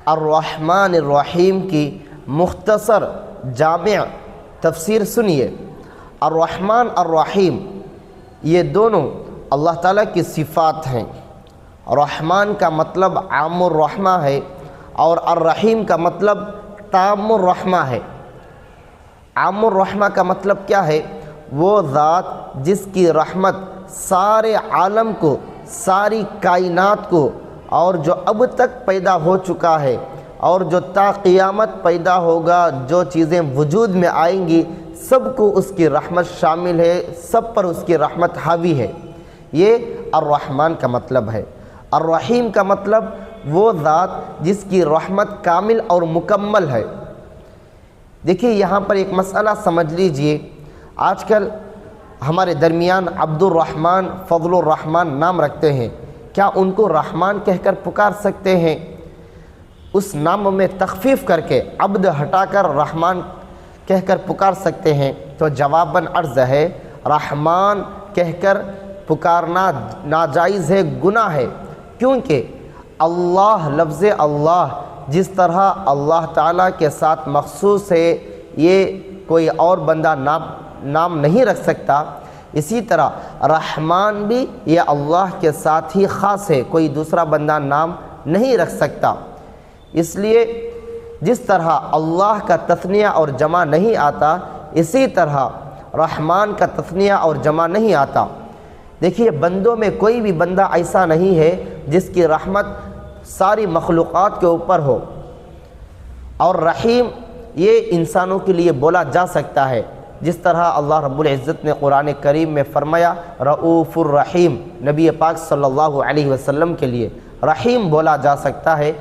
الرحمن الرحیم کی مختصر جامع تفسیر سنیے۔ الرحمن الرحیم یہ دونوں اللہ تعالیٰ کی صفات ہیں۔ رحمان کا مطلب عام الرحمہ ہے اور الرحیم کا مطلب تام الرحمہ ہے۔ عام الرحمہ کا مطلب کیا ہے؟ وہ ذات جس کی رحمت سارے عالم کو، ساری کائنات کو، اور جو اب تک پیدا ہو چکا ہے اور جو تا قیامت پیدا ہوگا، جو چیزیں وجود میں آئیں گی، سب کو اس کی رحمت شامل ہے، سب پر اس کی رحمت حاوی ہے۔ یہ الرحمن کا مطلب ہے۔ الرحیم کا مطلب وہ ذات جس کی رحمت کامل اور مکمل ہے۔ دیکھیے یہاں پر ایک مسئلہ سمجھ لیجئے، آج کل ہمارے درمیان عبد الرحمن، فضل الرحمن نام رکھتے ہیں، کیا ان کو رحمان کہہ کر پکار سکتے ہیں؟ اس نام میں تخفیف کر کے عبد ہٹا کر رحمان کہہ کر پکار سکتے ہیں؟ تو جواباً عرض ہے، رحمان کہہ کر پکارنا ناجائز ہے، گناہ ہے، کیونکہ اللہ، لفظ اللہ جس طرح اللہ تعالیٰ کے ساتھ مخصوص ہے، یہ کوئی اور بندہ نام نہیں رکھ سکتا، اسی طرح رحمان بھی یہ اللہ کے ساتھ ہی خاص ہے، کوئی دوسرا بندہ نام نہیں رکھ سکتا۔ اس لیے جس طرح اللہ کا تثنیہ اور جمع نہیں آتا، اسی طرح رحمان کا تثنیہ اور جمع نہیں آتا۔ دیکھیے بندوں میں کوئی بھی بندہ ایسا نہیں ہے جس کی رحمت ساری مخلوقات کے اوپر ہو، اور رحیم یہ انسانوں کے لیے بولا جا سکتا ہے، جس طرح اللہ رب العزت نے قرآن کریم میں فرمایا رؤوف الرحیم، نبی پاک صلی اللہ علیہ وسلم کے لیے رحیم بولا جا سکتا ہے۔